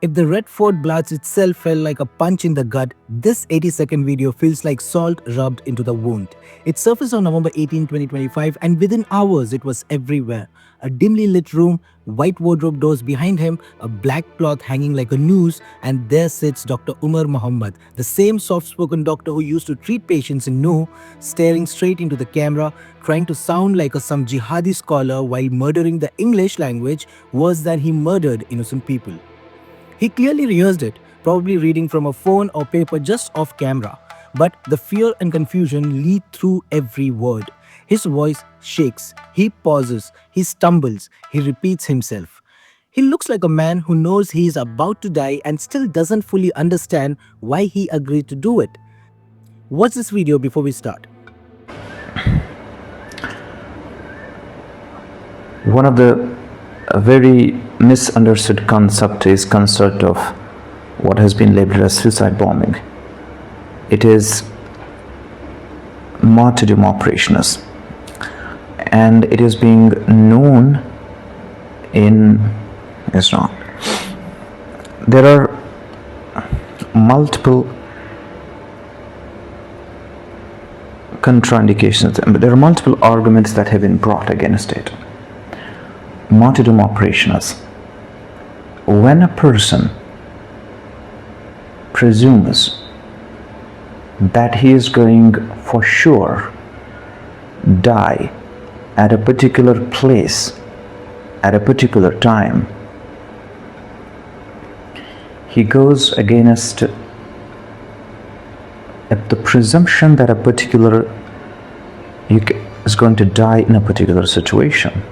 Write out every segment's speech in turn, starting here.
If the Red Fort blast itself felt like a punch in the gut, this 80-second video feels like salt rubbed into the wound. It surfaced on November 18, 2025, and within hours it was everywhere. A dimly lit room, white wardrobe doors behind him, a black cloth hanging like a noose, and there sits Dr. Umar Mohammad, the same soft-spoken doctor who used to treat patients in Nuh, staring straight into the camera, trying to sound like some jihadi scholar while murdering the English language worse than he murdered innocent people. He clearly rehearsed it, probably reading from a phone or paper just off camera. But the fear and confusion lead through every word. His voice shakes, he pauses, he stumbles, he repeats himself. He looks like a man who knows he is about to die and still doesn't fully understand why he agreed to do it. Watch this video before we start. One of the very misunderstood concept is concept of what has been labeled as suicide bombing. It is martyrdom operations, and it is being known in Islam. There are multiple contraindications, but there are multiple arguments that have been brought against it. Martyrdom operations. When a person presumes that he is going for sure die at a particular place at a particular time, he goes against the presumption that a particular is going to die in a particular situation.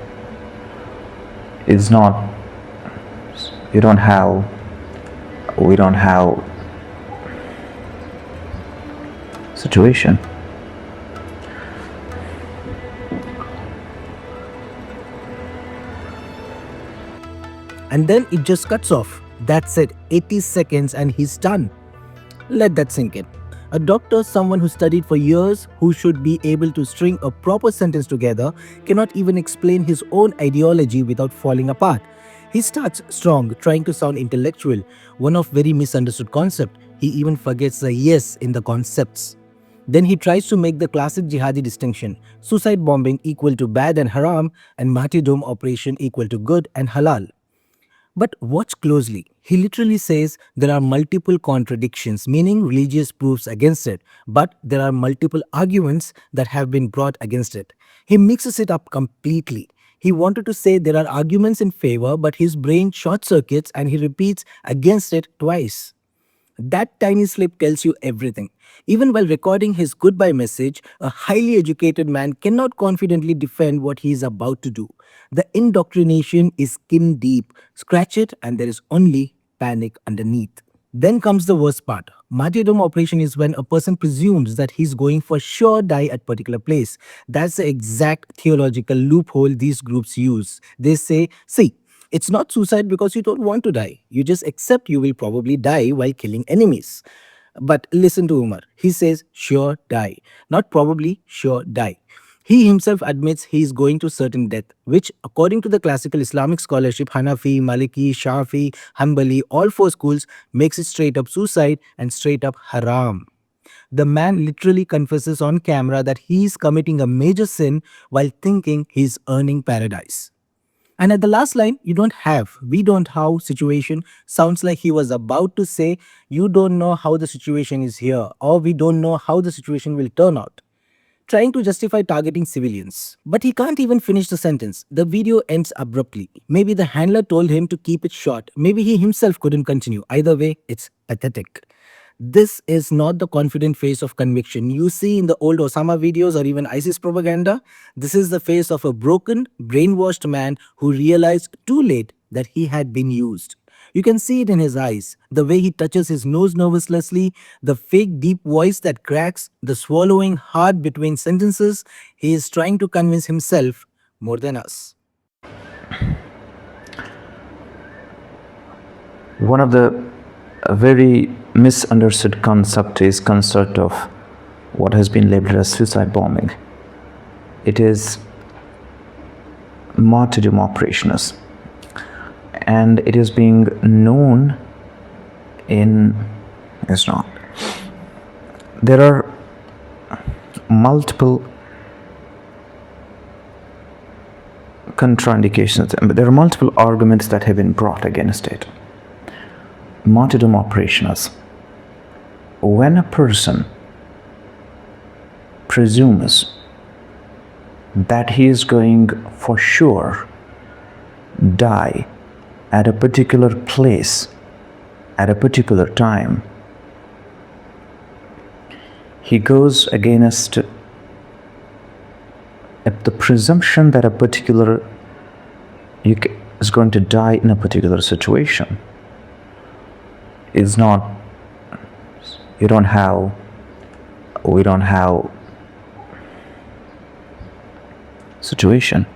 It's not, we don't have situation. And then it just cuts off. That's it, 80 seconds and he's done. Let that sink in. A doctor, someone who studied for years, who should be able to string a proper sentence together, cannot even explain his own ideology without falling apart. He starts strong, trying to sound intellectual, one of very misunderstood concept. He even forgets the yes in the concepts. Then he tries to make the classic jihadi distinction, suicide bombing equal to bad and haram, and martyrdom operation equal to good and halal. But watch closely. He literally says there are multiple contradictions, meaning religious proofs against it, but there are multiple arguments that have been brought against it. He mixes it up completely. He wanted to say there are arguments in favor, but his brain short circuits and he repeats against it twice. That tiny slip tells you everything. Even while recording his goodbye message, a highly educated man cannot confidently defend what he is about to do. The indoctrination is skin deep. Scratch it and there is only panic underneath. Then comes the worst part. Martyrdom operation is when a person presumes that he's going for sure die at particular place. That's the exact theological loophole these groups use. They say, see, it's not suicide because you don't want to die. You just accept you will probably die while killing enemies. But listen to Umar. He says, sure die. Not probably, sure die. He himself admits he is going to certain death, which according to the classical Islamic scholarship Hanafi, Maliki, Shafi, Hanbali, all four schools makes it straight up suicide and straight up haram. The man literally confesses on camera that he is committing a major sin while thinking he is earning paradise. And at the last line, we don't have situation sounds like he was about to say, you don't know how the situation is here, or we don't know how the situation will turn out. Trying to justify targeting civilians. But he can't even finish the sentence. The video ends abruptly. Maybe the handler told him to keep it short. Maybe he himself couldn't continue. Either way, it's pathetic. This is not the confident face of conviction you see in the old Osama videos or even ISIS propaganda. This is the face of a broken, brainwashed man who realized too late that he had been used. You can see it in his eyes, the way he touches his nose nervously, the fake deep voice that cracks, the swallowing hard between sentences. He is trying to convince himself more than us. One of the very misunderstood concept is concept of what has been labeled as suicide bombing. It is martyrdom operations, and it is being known in is not. There are multiple contraindications. There are multiple arguments that have been brought against it. Martyrdom operations. When a person presumes that he is going for sure die at a particular place at a particular time, he goes against the presumption that a particular is going to die in a particular situation. It's not, we don't have situation.